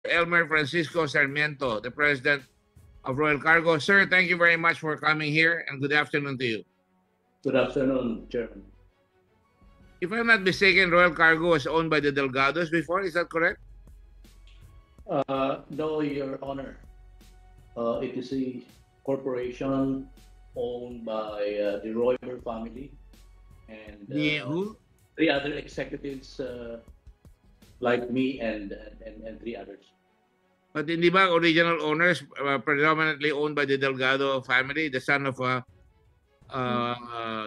Elmer Francisco Sarmiento, the President of Royal Cargo. Sir, thank you very much for coming here, and good afternoon to you. Good afternoon, Chairman. If I'm not mistaken, Royal Cargo was owned by the Delgados before, is that correct? No, Your Honor. It is a corporation owned by the Royal family and Who? 3 other executives like me and 3 others. But hindi ba original owners predominantly owned by the Delgado family, the son of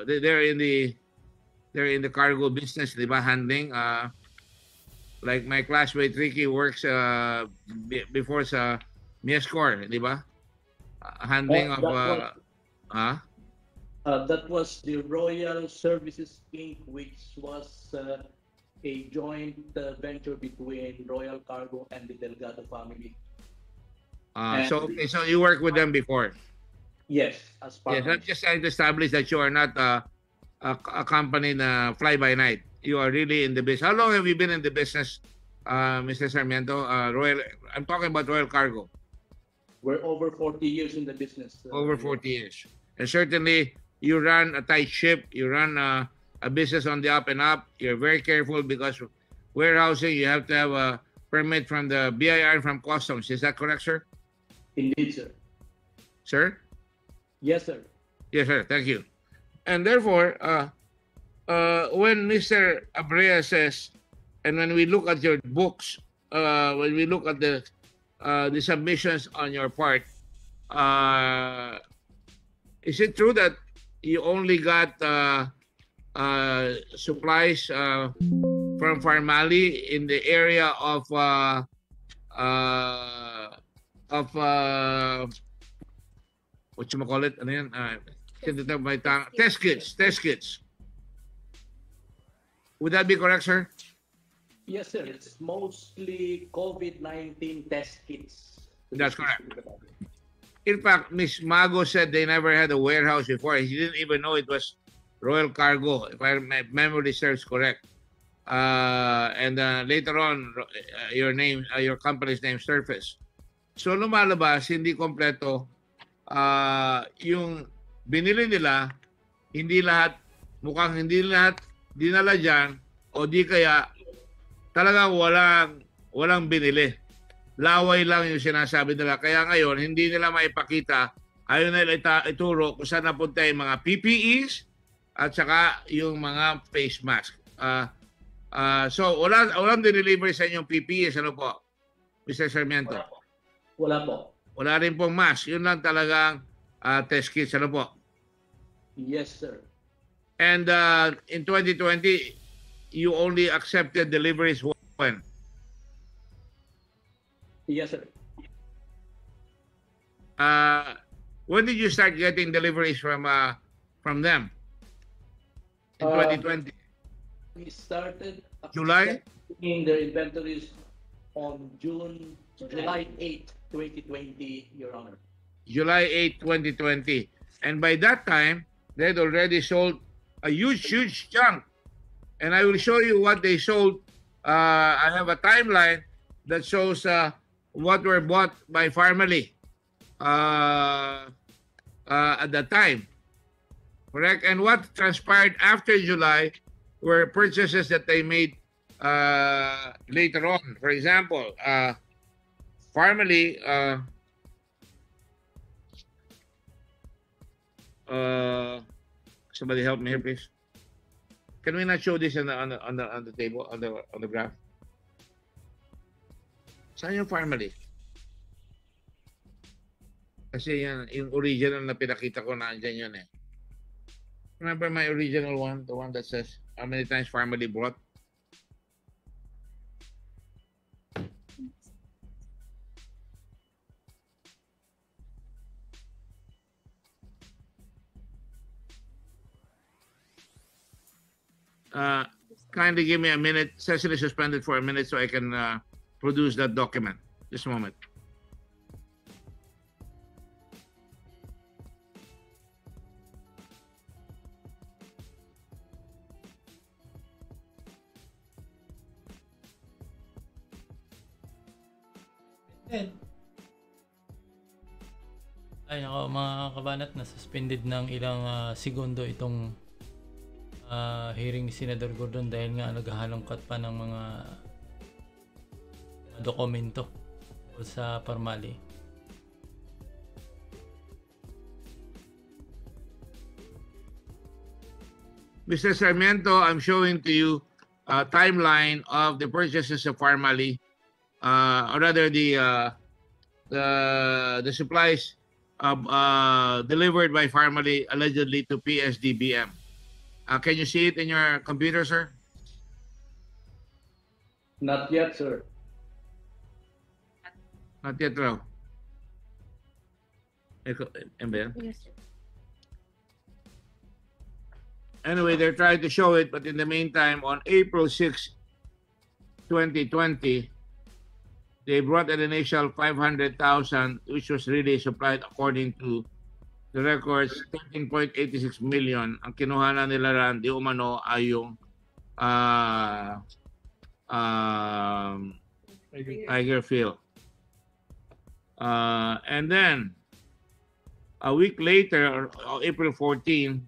they're in the cargo business, di ba, handling like my classmate Ricky works before sa Miescor, di ba? Handling that was the Royal Services Inc., which was a joint venture between Royal Cargo and the Delgado family. So you worked with them before? Yes, as part. Yes, I'm just trying to establish that you are not a company na fly by night. You are really in the business. How long have you been in the business, Mr. Sarmiento? I'm talking about Royal Cargo. We're over 40 years in the business. Over 40 years. And certainly, you run a tight ship. You run a business on the up and up. You're very careful because warehousing, you have to have a permit from the BIR and from customs. Is that correct, sir? Indeed, sir. Sir? Yes, sir. Yes, sir. Thank you. And therefore, when Mr. Abrea says, and when we look at your books, when we look at the submissions on your part, is it true that you only got supplies from Pharmally in the area of whatchamacallit, ano yan? Test kits. Would that be correct, sir? Yes, sir. It's mostly COVID-19 test kits. That's correct. In fact, Ms. Mago said they never had a warehouse before. She didn't even know it was Royal Cargo, if my memory serves correct. And later on, your company's name surfaced. So lumalabas, hindi kompleto. Yung binili nila, mukhang hindi lahat dinala dyan, o di kaya talagang walang binili. Laway lang yung sinasabi nila. Kaya ngayon, hindi nila maipakita, ayaw nila ituro kung saan napunta yung mga PPEs at saka yung mga face mask. So, walang dineliver sa inyong PPEs, ano po, Mr. Sarmiento? Wala po. Wala rin pong mask. Yun lang talagang test kits, ano po? Yes, sir. And in 2020, you only accepted deliveries when? Yes, sir. When did you start getting deliveries from them? In 2020? We started July? In their inventories on July 8, 2020, Your Honor. July 8, 2020. And by that time, they had already sold a huge chunk. And I will show you what they sold. I have a timeline that shows what were bought by Pharmally at that time. Correct? And what transpired after July were purchases that they made later on. For example, Pharmally, somebody help me here, please. Can we not show this on the table, on the graph? Saan yung Pharmally? Kasi yung original na pinakita ko, nandiyan yun eh. Remember my original one, the one that says how many times Pharmally bought? Kindly give me a minute. Session is suspended for a minute so I can produce that document. Just a moment. Ay, nako, mga kabanat, na suspended ng ilang segundo itong hearing ni Senador Gordon dahil nga naghahalongkat pa ng mga dokumento sa Pharmally. Mr. Sarmiento, I'm showing to you a timeline of the purchases of Pharmally, or rather the supplies delivered by Pharmally allegedly to ps-dbm. Can you see it in your computer, sir? Not yet, sir. Not yet, raw. Yes, sir. Anyway, they're trying to show it, but in the meantime, on April 6, 2020, they brought an initial 500,000, which was really supplied according to the records, 13.86 million. Ang kinuhanan nila ran, di umano ay yung Tiger Field. And then, a week later, or April 14,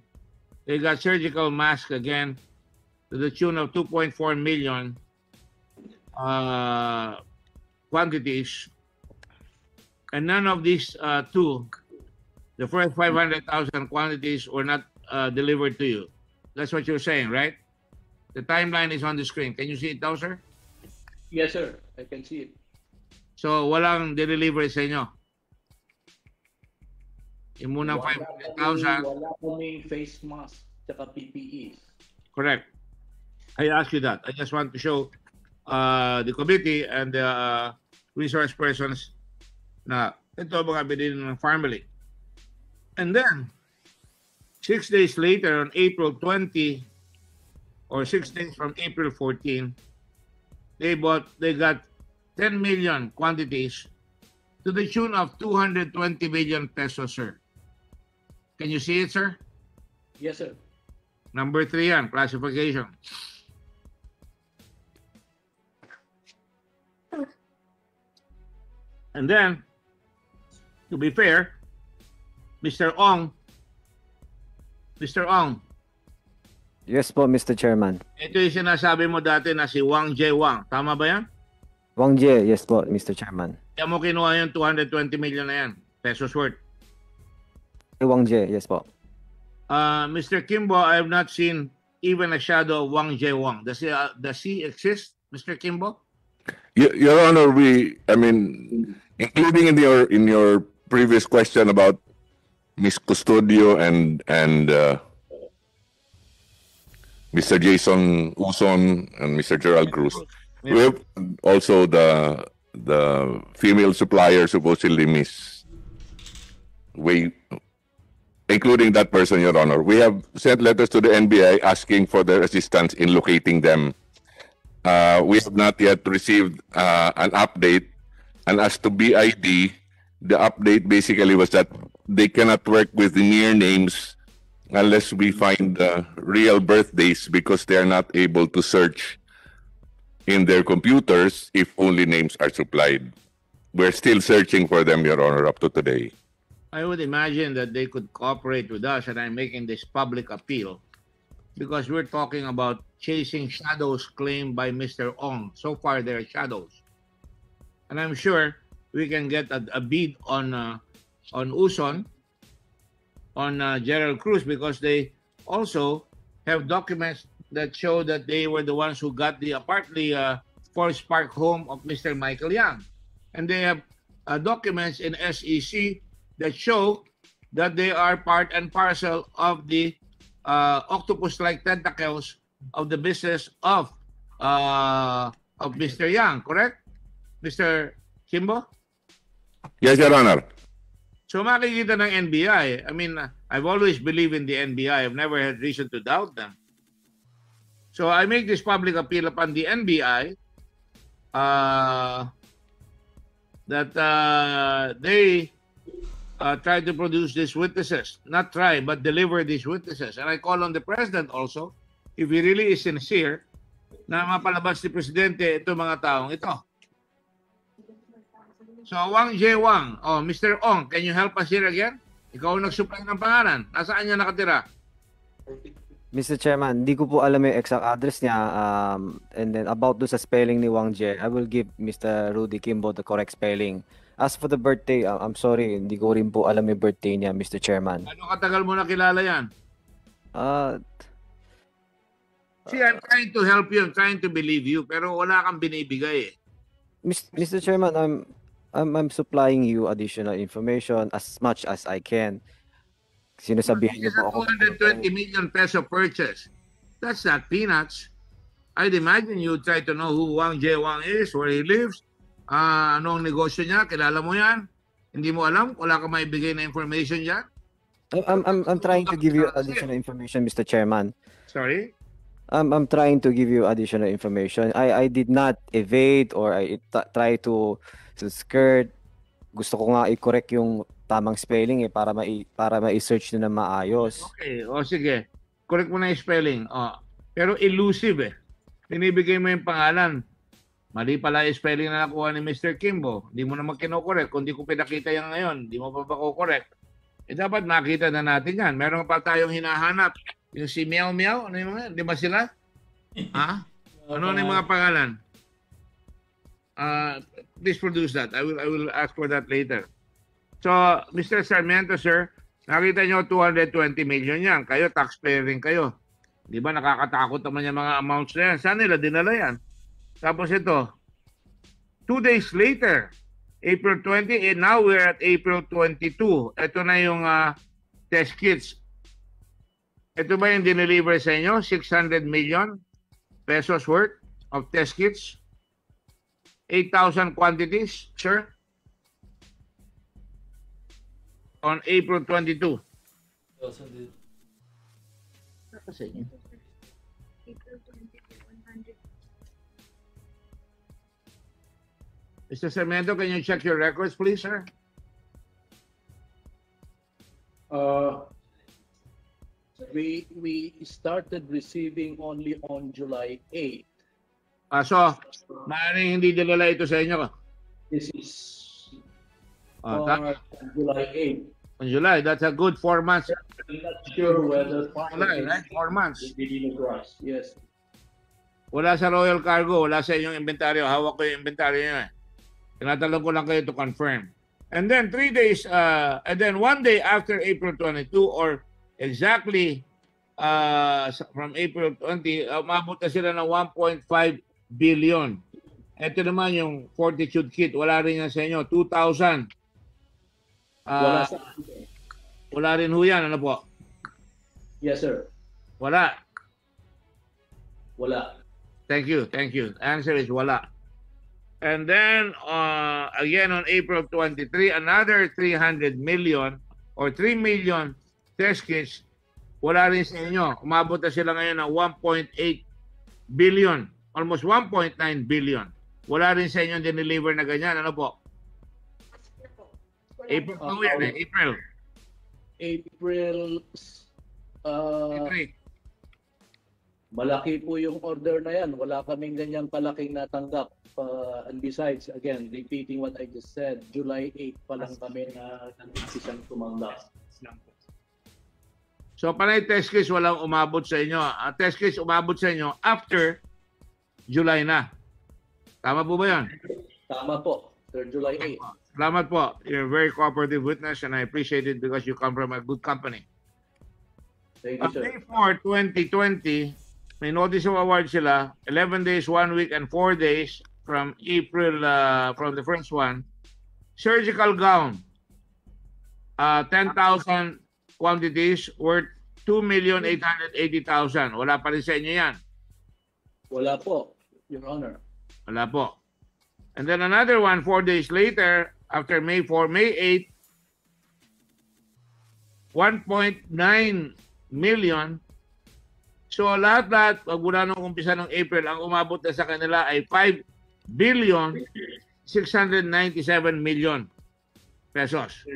they got surgical masks again to the tune of 2.4 million quantities. And none of these two, the first 500,000 quantities, were not delivered to you. That's what you're saying, right? The timeline is on the screen. Can you see it now, sir? Yes, sir. I can see it. So, walang delivery sa inyo? Yung munang 500,000. Wala kaming face mask tsaka PPE. Correct. I asked you that. I just want to show the committee and the resource persons na ito mga binili ng Pharmally. And then, 6 days later, on April 20, or 6 days from April 14, they got 10 million quantities to the tune of 220 million pesos, sir. Can you see it, sir? Yes, sir. Number 3 yan, classification. And then, to be fair, Mr. Ong. Yes po, Mr. Chairman. Ito yung sinasabi mo dati na si Wang J. Wang. Tama ba yan? Wang Jie, yes po, Mr. Chairman. Kaya mo kinuha yung 220 million na yan, pesos worth. Wang Jie, yes po. Mr. Kimbo, I have not seen even a shadow of Wang J. Wang. Does he exist, Mr. Kimbo? Your Honor, including in your previous question about Ms. Custodio and Mr. Jason Uson and Mr. Gerald Cruz, we have also the female supplier, supposedly Miss Wei, including that person, Your Honor. We have sent letters to the NBI asking for their assistance in locating them. We have not yet received an update. And as to BID, the update basically was that they cannot work with the near names unless we find real birthdays, because they are not able to search in their computers if only names are supplied. We're still searching for them, Your Honor, up to today. I would imagine that they could cooperate with us, and I'm making this public appeal because we're talking about chasing shadows claimed by Mr. Ong. So far, they're shadows. And I'm sure we can get a bead on Uson, on Gerald Cruz, because they also have documents that show that they were the ones who got the partly Forest Park home of Mr. Michael Yang. And they have documents in SEC that show that they are part and parcel of the octopus-like tentacles of the business of Mr. Yang, correct? Mr. Kimbo? Yes, Your Honor. So makikita ng NBI. I mean, I've always believed in the NBI. I've never had reason to doubt them. So I make this public appeal upon the NBI that they try to produce these witnesses. Not try, but deliver these witnesses. And I call on the President also, if he really is sincere, na mapalabas ni Presidente itong mga taong ito. So, Wang J. Wang. Oh, Mr. Ong, can you help us here again? Ikaw ang nag-supply ng pangalan. Nasaan niya nakatira? Mr. Chairman, hindi ko po alam yung exact address niya. And then about do sa spelling ni Wang Jie, I will give Mr. Rudy Kimbo the correct spelling. As for the birthday, I'm sorry, hindi ko rin po alam yung birthday niya, Mr. Chairman. Ano katagal mo na kilala yan? See, I'm trying to help you. I'm trying to believe you. Pero wala kang binibigay eh. Mr. Chairman, I'm supplying you additional information as much as I can. Sinasabihan niyo It's po a ako. 220 million peso purchase. That's not peanuts. I'd imagine you try to know who Wang Jie Wang is, where he lives, ano ang negosyo niya, kilala mo yan. Hindi mo alam, wala ka maibigay na information dyan. I'm trying to give you additional information, Mr. Chairman. Sorry? I'm trying to give you additional information. I did not evade or I try to skirt. Gusto ko nga i-correct yung tamang spelling para ma-search nyo na maayos. Okay, o sige. Correct mo na yung spelling. Pero elusive eh. Binibigay mo yung pangalan. Mali pala yung spelling na nakuha ni Mr. Kimbo. Hindi mo naman kinokorek. Kung di ko pinakita yan ngayon, di mo pa ba ko-correct? Dapat makita na natin yan. Meron pa tayong hinahanap. Yung si Meow Meow, ano yung mga? Di ba sila? Ha? Ano na yung mga pangalan? Please produce that. I will ask for that later. So, Mr. Sarmiento, sir, nakita nyo 220 million yan. Kayo, taxpayer rin kayo. Di ba nakakatakot naman yung mga amounts na yan? Saan nila dinala yan? Tapos ito, 2 days later, April 20, and now we're at April 22. Ito na yung test kits. Ito ba yung dineliver sa inyo? 600 million pesos worth of test kits? 8,000 quantities, sir? On April 22. Mr. Sarmiento, can you check your records, please, sir? We started receiving only on July 8. So, maaaring hindi dinala ito sa inyo. This is Tama. July 8. On July, that's a good 4 months. I'm not sure whether July, right? 4 months. Yes. Wala sa Royal Cargo, wala sa inyong inventaryo. Hawak ko yung inventaryo nyo eh. Tinatanong ko lang kayo to confirm. And then 3 days, and then 1 day after April 22 or exactly from April 20, umabot na sila ng 1.5 billion. Ito naman yung Fortitude Kit. Wala rin yan sa inyo. 2,000. Wala rin ho yan. Ano po? Yes, sir. Wala. Wala. Thank you. Thank you. Answer is wala. And then, again on April 23, another 300 million or 3 million test kits. Wala rin sa inyo. Umabot na sila ngayon ng 1.8 billion. Almost 1.9 billion. Wala rin sa inyo dineliver na ganyan. Ano po? April pa yan eh. April. April, April. malaki po yung order na yan. Wala kaming ganyang kalaking natanggap. And besides, again, repeating what I just said, July 8 pa lang kami na nag-isang tumanggap. So, panay test case walang umabot sa inyo. Test case umabot sa inyo after July na. Tama po ba yan? Tama po, Sir, July 8. Salamat po. You're a very cooperative witness and I appreciate it because you come from a good company. Thank you, On sir. May 4, 2020, may notice of award sila, 11 days, 1 week, and 4 days from April, from the first one. Surgical gown, 10,000 quantities worth 2,880,000. Wala pa rin sa inyo yan. Wala po, Your Honor. Wala po. And then another one, 4 days later, after May 4, May 8, 1.9 million. So lahat-lahat, pag mula nung umpisa ng April, ang umabot na sa kanila ay 5 billion 697 million pesos.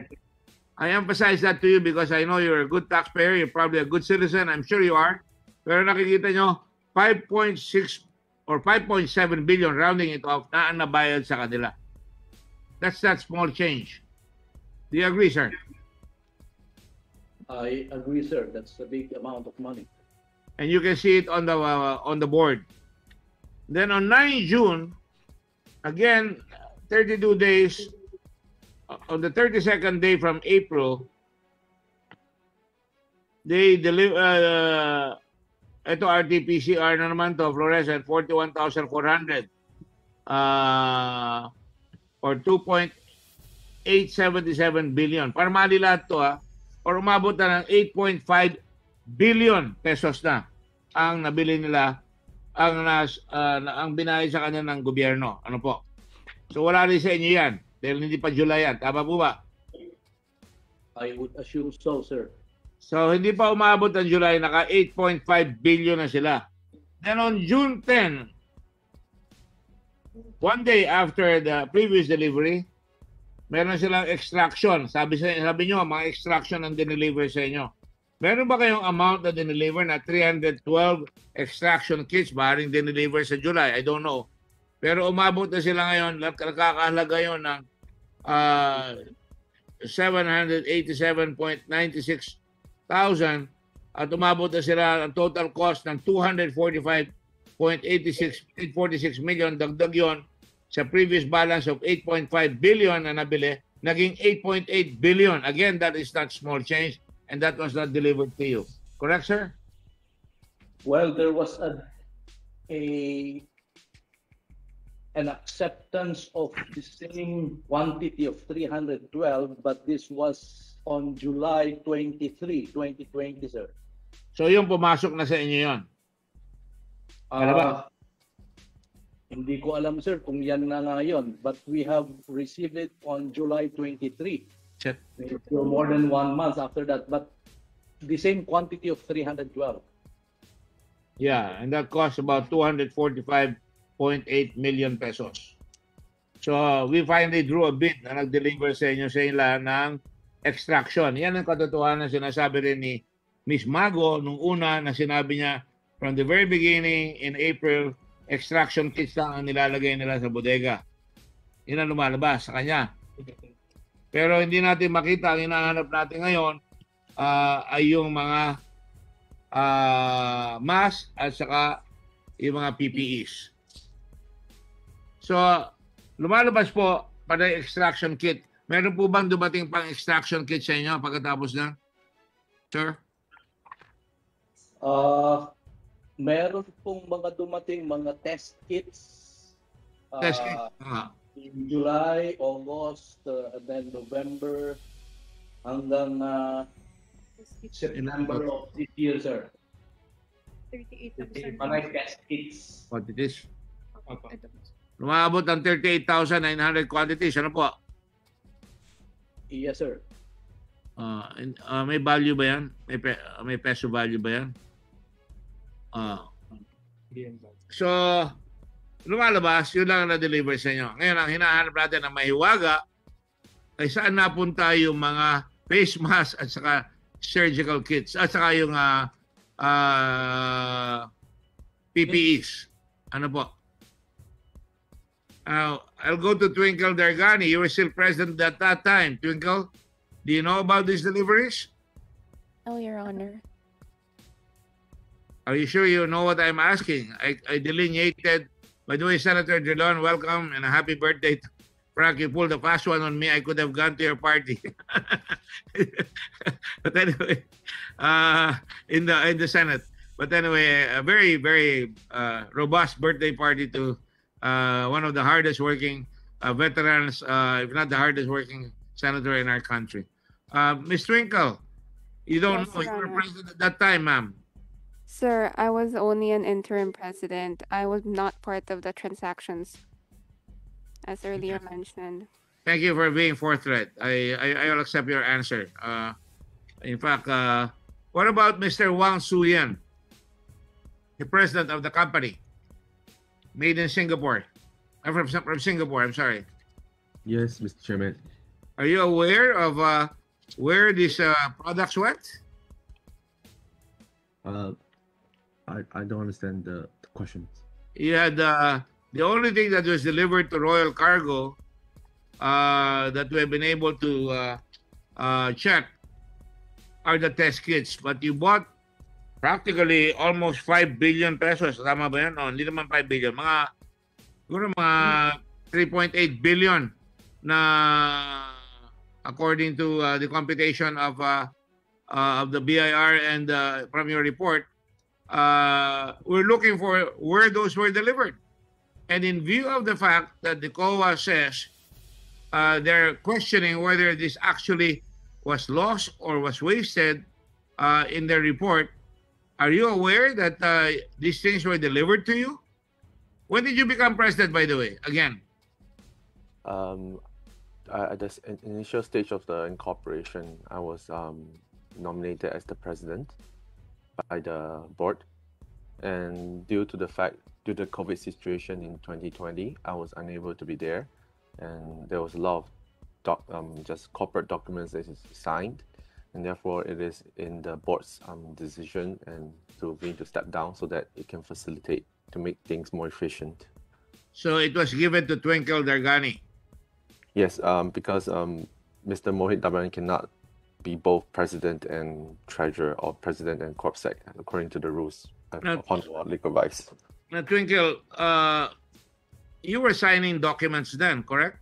I emphasize that to you because I know you're a good taxpayer, you're probably a good citizen, I'm sure you are. Pero nakikita nyo, 5.6 or 5.7 billion, rounding it off, na ang nabayad sa kanila. That's not small change. Do you agree, sir? I agree, sir. That's a big amount of money. And you can see it on the board. Then on 9 June, again, 32 days, on the 32nd day from April, they deliver, ito RT-PCR na naman to, fluorescent, 41,400. Or 2.877 billion. Pharmally lahat to or umabot na ng 8.5 billion pesos na ang nabili nila, ang binayad sa kanya ng gobyerno. Ano po? So wala rin sa inyo yan dahil hindi pa July yan. Tama po ba? I would assume so, sir. So hindi pa umabot ng July, naka 8.5 billion na sila. Then on June 10, one day after the previous delivery, meron silang extraction. Sabi nyo, mga extraction ang dineliver sa inyo. Meron ba kayong amount na dineliver na 312 extraction kits maaaring dineliver sa July? I don't know. Pero umabot na sila ngayon, nakakahalaga yun ng 787.96 thousand at umabot na sila ang total cost ng 245.86 million. Dagdag yon sa previous balance of 8.5 billion na nabili, naging 8.8 billion. Again, that is not small change and that was not delivered to you. Correct, sir? Well, there was an acceptance of the same quantity of 312, but this was on July 23, 2020, sir. So yung pumasok na sa inyo yun? Ano ba? Hindi ko alam, sir, kung yan na nga yun. But we have received it on July 23. Check. So more than 1 month after that. But the same quantity of 312. Yeah, and that cost about 245.8 million pesos. So we finally drew a bid na nag-deliver sa inyo sa ila ng extraction. Yan ang katotohanan sinasabi rin ni Miss Mago nung una na sinabi niya from the very beginning in April, extraction kits lang ang nilalagay nila sa bodega. Yan ang lumalabas sa kanya. Pero hindi natin makita, ang hinahanap natin ngayon ay yung mga mask at saka yung mga PPEs. So, lumalabas po para extraction kit. Meron po bang dumating pang extraction kit sa inyo pagkatapos na? Sir? Meron pong mga dumating mga test kits. Test kit? In July, August, and then November, hanggang September of this year, sir. 38,000. Mga test kits. Quantities? Lumabot ang 38,900 quantities. Ano po? Yes, sir. May value ba yan? May peso value ba yan? So, lumalabas, yun lang na-deliver sa inyo. Ngayon, ang hinahanap natin na mahiwaga ay saan napunta yung mga face mask at saka surgical kits at saka yung PPEs. Ano po? I'll go to Twinkle Dargani. You were still present at that time. Twinkle, do you know about these deliveries? Oh, Your Honor. Are you sure you know what I'm asking? I delineated. By the way, Senator Drilon, welcome and a happy birthday. Frank, you pulled a fast one on me. I could have gone to your party. But anyway, in the Senate. But anyway, a very, very robust birthday party to one of the hardest working veterans, if not the hardest working senator in our country. Ms. Twinkle, you don't Yes, know, you Your were Honor. president at that time, ma'am. Sir, I was only an interim president. I was not part of the transactions, as earlier mentioned. Thank you for being forthright. I will accept your answer. In fact, what about Mr. Wang Suyan, the president of the company, made in Singapore? From Singapore, I'm sorry. Yes, Mr. Chairman. Are you aware of where these products went? I don't understand the question. You had the only thing that was delivered to Royal Cargo that we have been able to check are the test kits. But you bought practically almost 5 billion pesos. Tama ba yan? No, hindi naman 5 billion. Siguro mga 3.8 billion na according to the computation of the BIR and from your report. We're looking for where those were delivered. And in view of the fact that the COA says they're questioning whether this actually was lost or was wasted in their report, are you aware that these things were delivered to you? When did you become president, by the way? Again. At the initial stage of the incorporation, I was nominated as the president by the board, and due to the COVID situation in 2020, I was unable to be there, and there was a lot of just corporate documents that is signed, and therefore it is in the board's decision and to me to step down so that it can facilitate to make things more efficient. So it was given to Twinkle Dargani. Yes, because Mr. Mohit Daban cannot be both president and treasurer or president and corpsec according to the rules upon legal advice. Now, Twinkle, you were signing documents then, correct?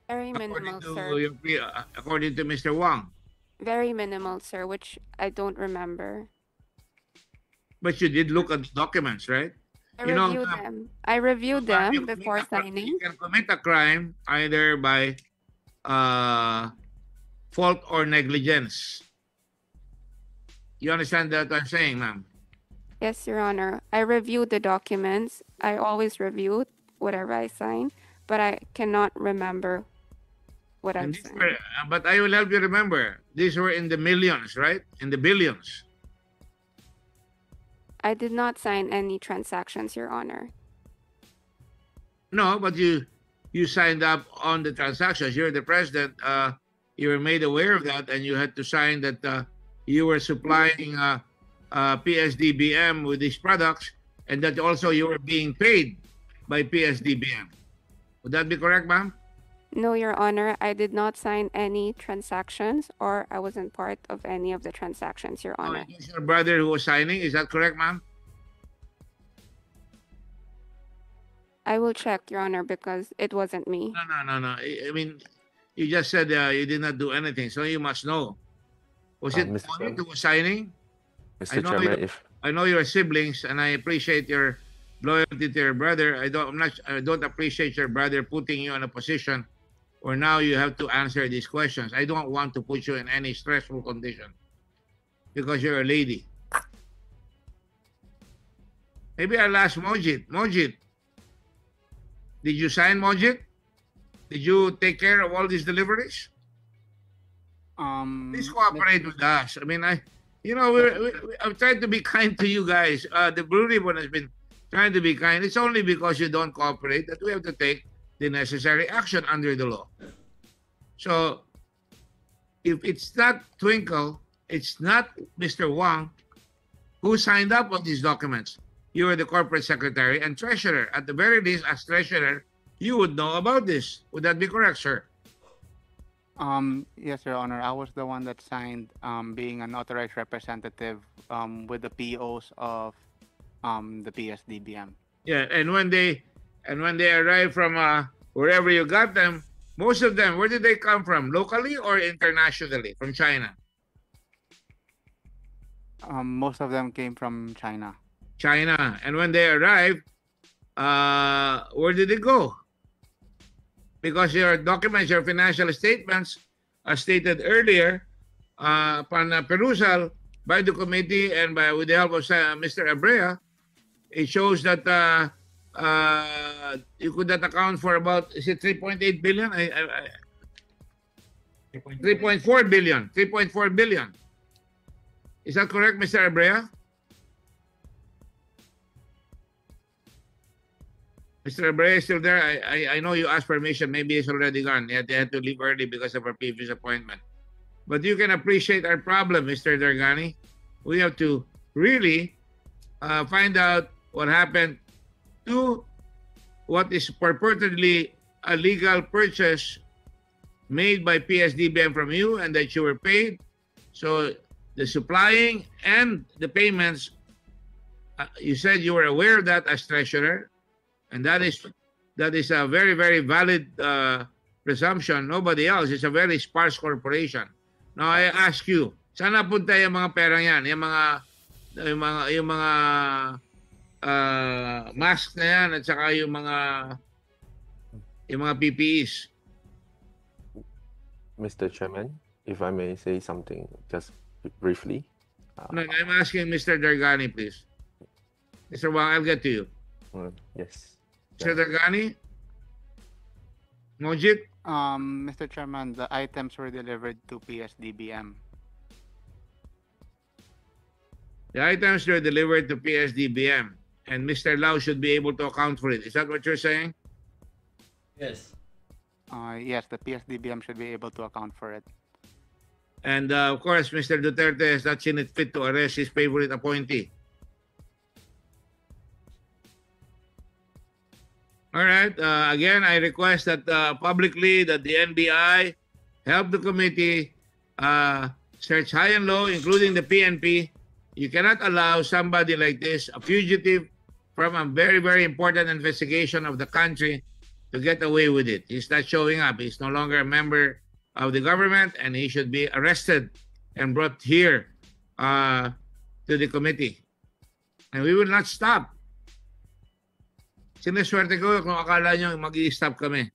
Very minimal, sir. According to Mr. Wang. Very minimal, sir, which I don't remember. But you did look at the documents, right? I reviewed them. I reviewed them before signing. You can commit a crime either by fault or negligence. You understand that I'm saying, ma'am? Yes, Your Honor. I reviewed the documents. I always review whatever I sign, but I cannot remember what I've signed. But I will help you remember. These were in the millions, right? In the billions. I did not sign any transactions, Your Honor. No, but you signed up on the transactions. You're the president. You were made aware of that, and you had to sign that you were supplying ps-dbm with these products, and that also you were being paid by ps-dbm. Would that be correct, ma'am? No, Your Honor. I did not sign any transactions, or I wasn't part of any of the transactions, Your Honor. It was your brother who was signing. Is that correct, ma'am? I will check, Your Honor, because it wasn't me. No. I mean, you just said you did not do anything, so you must know. Was it Mohit who was signing? Mr. Chairman, I know your siblings, and I appreciate your loyalty to your brother. I don't appreciate your brother putting you in a position where now you have to answer these questions. I don't want to put you in any stressful condition because you're a lady. Maybe I'll ask Mojit. Mojit, did you sign, Mojit? Did you take care of all these deliveries? Please cooperate with us. I mean, I've tried to be kind to you guys. The Blue Ribbon has been trying to be kind. It's only because you don't cooperate that we have to take the necessary action under the law. So, if it's not Twinkle, it's not Mr. Wang who signed up on these documents. You are the corporate secretary and treasurer. At the very least, as treasurer, you would know about this. Would that be correct, sir? Yes, Your Honor. I was the one that signed being an authorized representative with the POs of the ps-dbm. Yeah, and when they arrive from wherever you got them, most of them, where did they come from? Locally or internationally? From China? Most of them came from China. China. And when they arrived, where did they go? Because your documents, your financial statements, as stated earlier, upon perusal by the committee and with the help of Mr. Abrea, it shows that you could not account for about, is it 3.8 billion? 3.4 billion. 3.4 billion. Is that correct, Mr. Abrea? Mr. Abrea is still there. I know you asked permission. Maybe he's already gone. They had to leave early because of our previous appointment. But you can appreciate our problem, Mr. Dargani. We have to really find out what happened to what is purportedly a legal purchase made by ps-dbm from you and that you were paid. So the supplying and the payments, you said you were aware of that as treasurer, and that is a very, very valid presumption. Nobody else. It's a very sparse corporation. Now I ask you, saan napunta yung mga pera yan? Yung mga mask na yan at saka yung mga PPEs. Mr. Chairman, if I may say something just briefly. No, I'm asking Mr. Dargani, please. Mr. Wang, I'll get to you. Yes. Mr. Dargani? Mojit? Mr. Chairman, the items were delivered to ps-dbm. The items were delivered to ps-dbm, and Mr. Lau should be able to account for it. Is that what you're saying? Yes. Yes, the ps-dbm should be able to account for it. And of course, Mr. Duterte has not seen it fit to arrest his favorite appointee. All right. Again, I request that publicly that the NBI help the committee search high and low, including the PNP. You cannot allow somebody like this, a fugitive from a very, very important investigation of the country, to get away with it. He's not showing up. He's no longer a member of the government, and he should be arrested and brought here to the committee. And we will not stop. Sineswerte ko kung akala nyo mag-i-stop kami.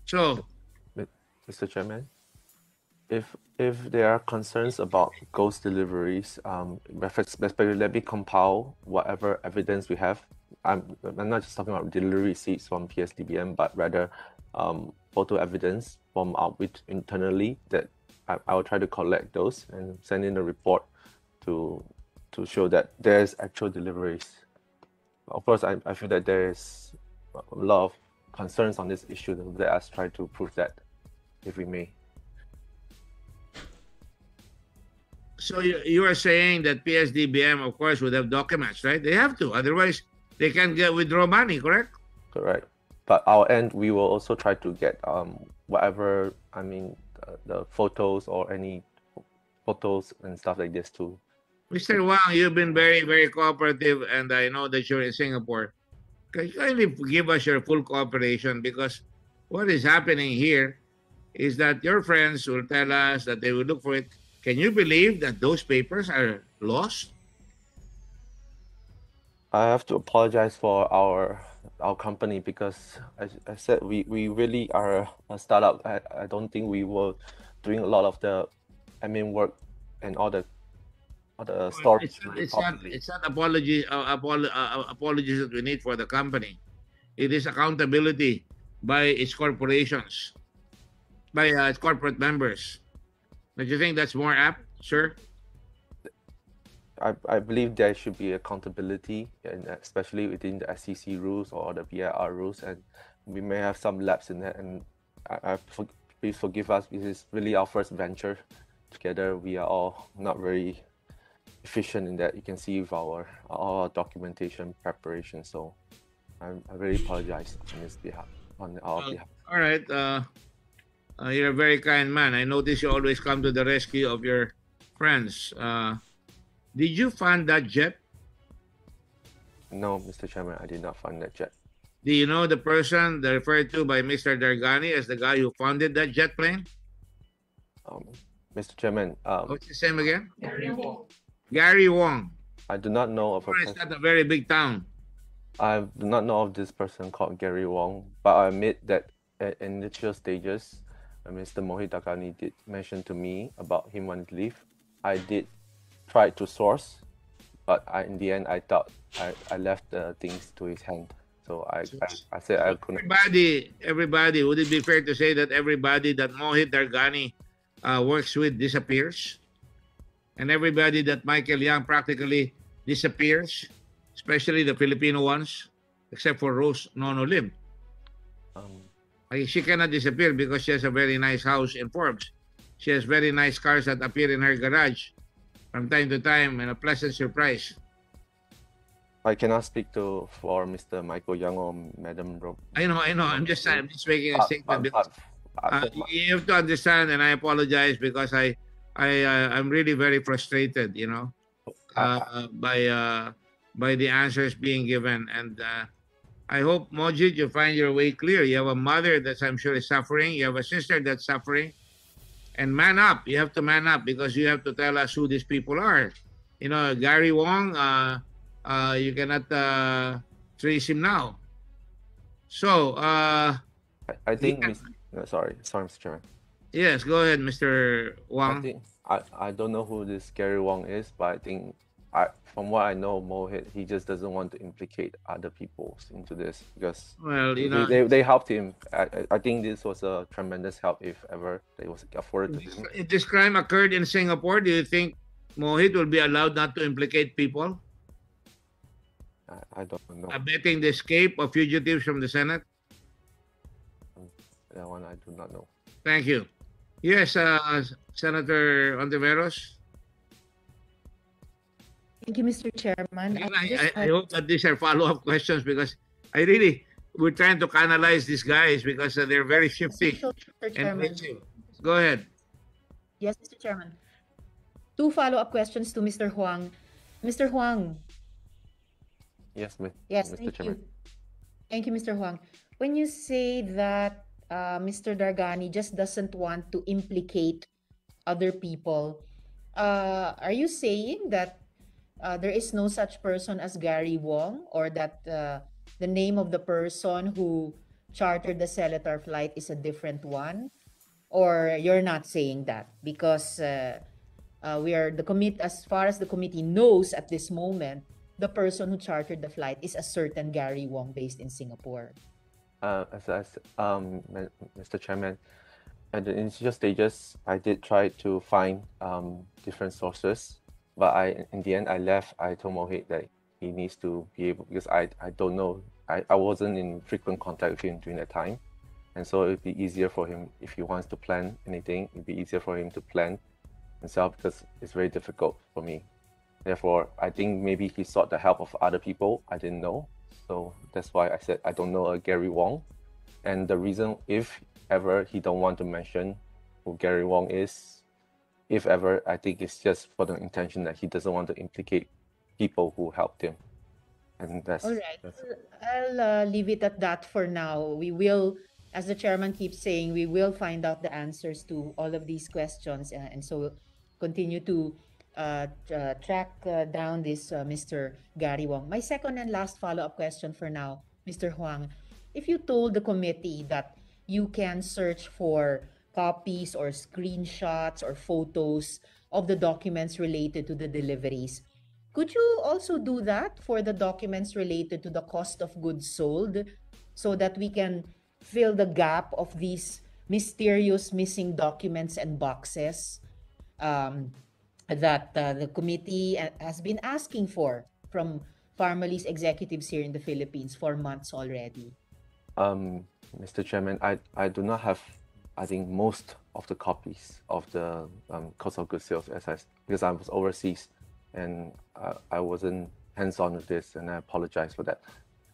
So, Mr. Chairman, if there are concerns about ghost deliveries, especially let me compile whatever evidence we have. I'm not just talking about delivery receipts from ps-dbm, but rather photo evidence from internally that I will try to collect those and send in a report to show that there's actual deliveries. Of course, I feel that there's a lot of concerns on this issue. Let us try to prove that, if we may. So you are saying that ps-dbm, of course, would have documents, right? They have to, otherwise they can withdraw money, correct? Correct. But our end, we will also try to get whatever, the photos or any photos and stuff like this too. Mr. Wang, you've been very, very cooperative, and I know that you're in Singapore. Can you kindly give us your full cooperation? Because what is happening here is that your friends will tell us that they will look for it. Can you believe that those papers are lost? I have to apologize for our company because I said we really are a startup. I don't think we were doing a lot of the admin work and all the storage. It's not apologies that we need for the company. It is accountability by its corporations, by its corporate members. Don't you think that's more apt, sir? I believe there should be accountability, and especially within the SEC rules or the BIR rules, and we may have some lapse in that. And please forgive us. This is really our first venture together. We are all not very efficient in that. You can see with our documentation preparation. So I really apologize on this behalf, on our behalf. All right. You're a very kind man. I notice you always come to the rescue of your friends. Did you fund that jet? No, Mr. Chairman, I did not fund that jet. Do you know the person referred to by Mr. Dargani as the guy who funded that jet plane? Mr. Chairman, what's his name again? Gary Wong. I do not know of a person. It's not a very big town. I do not know of this person called Gary Wong, but I admit that at initial stages, Mr. Mohit Dakani did mention to me about him wanting to leave. I did try to source, but in the end, I thought I left the things to his hand. So I said I couldn't. Everybody, would it be fair to say that everybody that Mohit Dargani works with disappears? And everybody that Michael Yang practically disappears, especially the Filipino ones, except for Rose Nono Lim. She cannot disappear because she has a very nice house in Forbes. She has very nice cars that appear in her garage from time to time, and a pleasant surprise. I cannot speak for Mr. Michael Young or Madam I know. I'm just making a statement because you have to understand, and I apologize because I'm really very frustrated, by the answers being given, and I hope, Mojit, you find your way clear. You have a mother that I'm sure is suffering. You have a sister that's suffering. And man up. You have to man up because you have to tell us who these people are. Gary Wong, you cannot trace him now. So, I think, sorry, Mr. Chairman. Yes, go ahead, Mr. Wong. I think I don't know who this Gary Wong is, but I think from what I know, Mohit, he just doesn't want to implicate other people into this because they helped him. I think this was a tremendous help if ever they was afforded to him. If this crime occurred in Singapore, do you think Mohit will be allowed not to implicate people? I don't know. Abetting the escape of fugitives from the Senate? That one I do not know. Thank you. Yes, Senator Ontiveros. Thank you, Mr. Chairman. I hope that these are follow-up questions because we're trying to canalize these guys because they're very shifty. Mr. Chairman. Go ahead. Yes, Mr. Chairman. 2 follow-up questions to Mr. Huang. Mr. Huang. Yes, Mr. Chairman. Thank you, Mr. Huang. When you say that Mr. Dargani just doesn't want to implicate other people, are you saying that there is no such person as Gary Wong, or that the name of the person who chartered the Celetar flight is a different one? Or you're not saying that because we are the committee, as far as the committee knows at this moment, the person who chartered the flight is a certain Gary Wong based in Singapore. Mr. Chairman, at the initial stages, I did try to find different sources, but in the end, I left. I told Mohit that he needs to be able, because I don't know. I wasn't in frequent contact with him during that time. And so it'd be easier for him, if he wants to plan anything, it'd be easier for him to plan himself because it's very difficult for me. Therefore, I think maybe he sought the help of other people. I didn't know. So that's why I said I don't know a Gary Wong. And the reason, if ever he don't want to mention who Gary Wong is, if ever, I think it's just for the intention that he doesn't want to implicate people who helped him. And that's all right. I'll leave it at that for now. We will, as the chairman keeps saying, we will find out the answers to all of these questions, and so continue to track down this Mr. Gary Wong. My second and last follow-up question for now, Mr. Huang, if you told the committee that you can search for copies or screenshots or photos of the documents related to the deliveries, could you also do that for the documents related to the cost of goods sold so that we can fill the gap of these mysterious missing documents and boxes that the committee has been asking for from Pharmally's executives here in the Philippines for months already? Mr. Chairman, I do not have, I think, most of the copies of the cost of goods sales because I was overseas and I wasn't hands-on with this, and I apologize for that.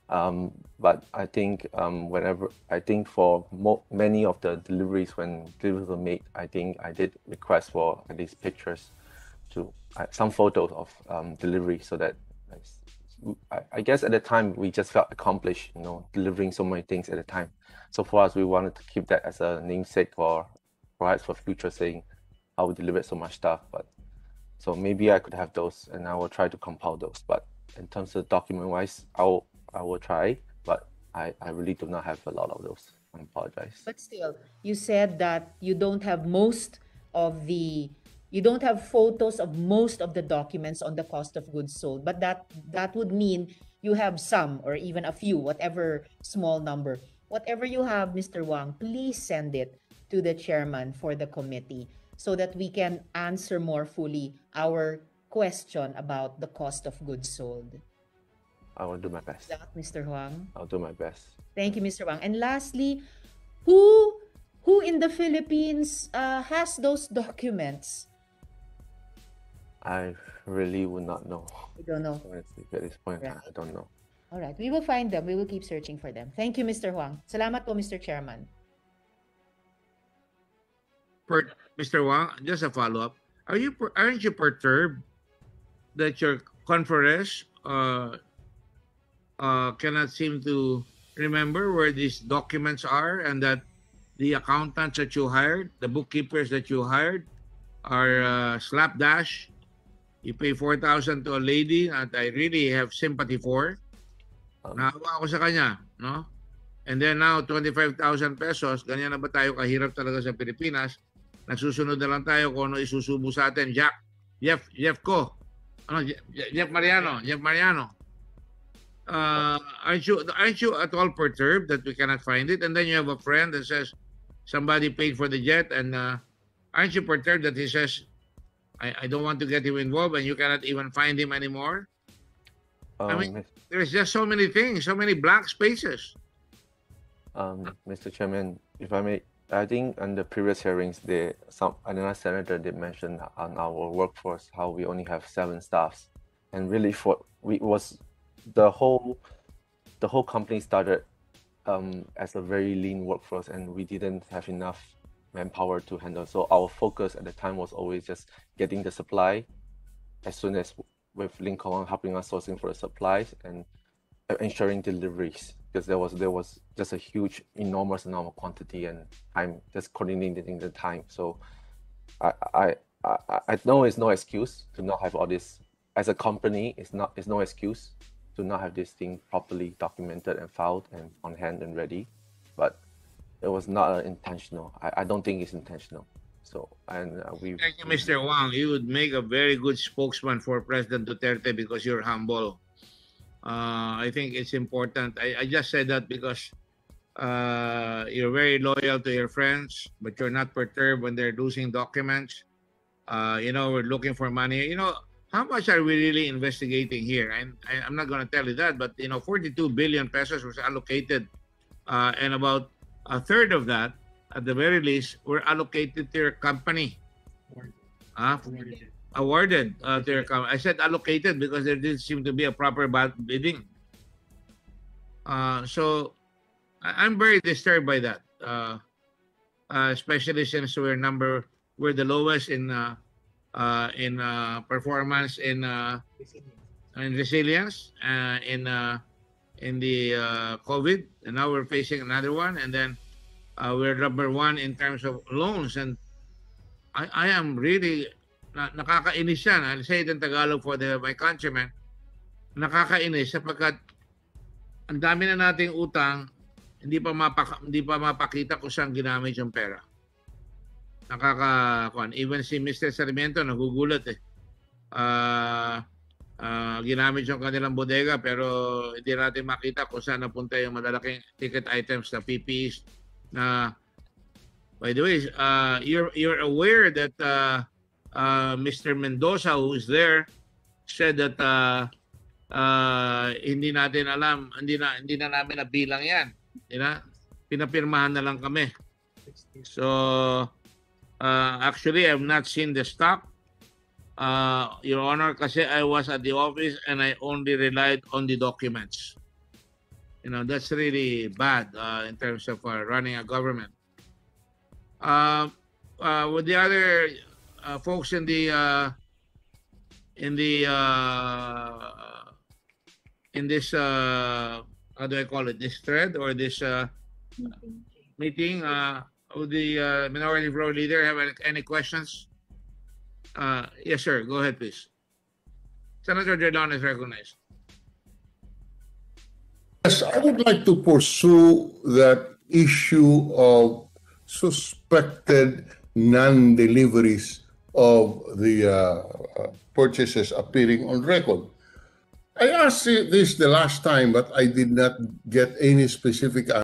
But I think for many of the deliveries, when deliveries were made, I think I did request for at least pictures, some photos of delivery, so that I guess at the time we just felt accomplished, delivering so many things at a time. So for us, we wanted to keep that as a namesake, or perhaps for future, saying how we delivered so much stuff. But so maybe I could have those, and I will try to compile those. But in terms of document-wise, I will try, but I really do not have a lot of those. I apologize. But still, you said that you don't have you don't have photos of most of the documents on the cost of goods sold, but that would mean you have some, or even a few, whatever small number. Whatever you have, Mr. Wang, please send it to the chairman for the committee so that we can answer more fully our question about the cost of goods sold. I will do my best. That, Mr. Huang? I'll do my best. Thank you, Mr. Wang. And lastly, who in the Philippines has those documents? I really would not know. You don't know. Honestly, at this point, Right. I don't know. All right. We will find them. We will keep searching for them. Thank you, Mr. Huang. Salamat po, Mr. Chairman. Mr. Wang, just a follow-up. Aren't you perturbed that your conference cannot seem to remember where these documents are, and that the accountants that you hired, the bookkeepers that you hired, are slapdash? You pay 4,000 to a lady that I really have sympathy for. Naawa ako sa kanya, no? And then now, 25,000 pesos, ganyan na ba tayo kahirap talaga sa Pilipinas? Nagsusunod na lang tayo kung ano isusubo sa atin. Jeff Ko. Ano, Jeff Mariano. Aren't you at all perturbed that we cannot find it? And then you have a friend that says somebody paid for the jet, and aren't you perturbed that he says, I don't want to get him involved, and you cannot even find him anymore? I mean, there's just so many things, so many blank spaces. Mr. Chairman, if I may, I think on the previous hearings, another senator did mention on our workforce how we only have 7 staffs, and really the whole company started as a very lean workforce, and we didn't have enough manpower to handle. So our focus at the time was always just getting the supply as soon as with Lincoln helping us sourcing for the supplies and ensuring deliveries, because there was just a huge, enormous amount of quantity and time just coordinating the time. So I know it's no excuse to not have all this as a company. It's no excuse to not have this thing properly documented and filed and on hand and ready, but it was not intentional. I don't think it's intentional. So, and Thank you, Mr. Wang. You would make a very good spokesman for President Duterte because you're humble. I think it's important. I just said that because you're very loyal to your friends, but you're not perturbed when they're losing documents. We're looking for money. How much are we really investigating here? And I'm not going to tell you that, but 42 billion pesos was allocated, and about a third of that, at the very least, were allocated to your company. Awarded to your company. I said allocated because there didn't seem to be a proper bidding. So I'm very disturbed by that, especially since we're the lowest in performance in resilience in the COVID, and now we're facing another one, and then we're number 1 in terms of loans. And I am really nakakainis yan. I'll say it in Tagalog for my countrymen. Nakakainis sapagkat ang dami na nating utang, hindi pa mapakita kung saan ginamit yung pera. Even si Mr. Sarmiento nagugulat ginamit yung kanilang bodega, pero hindi natin makita kung saan napunta yung malalaking ticket items na PPEs na, by the way, you're aware that Mr. Mendoza, who is there, said that hindi natin alam, hindi na namin nabilang yan. Pinapirmahan na lang kami. So actually, I've not seen the stock, Your Honor, kasi I was at the office and I only relied on the documents. That's really bad in terms of running a government. With the other folks in this how do I call it, this thread or this meeting, would the minority floor leader have any questions? Yes, sir. Go ahead, please. Senator Jordon is recognized. Yes, I would like to pursue that issue of suspected non-deliveries of the purchases appearing on record. I asked this the last time, but I did not get any specific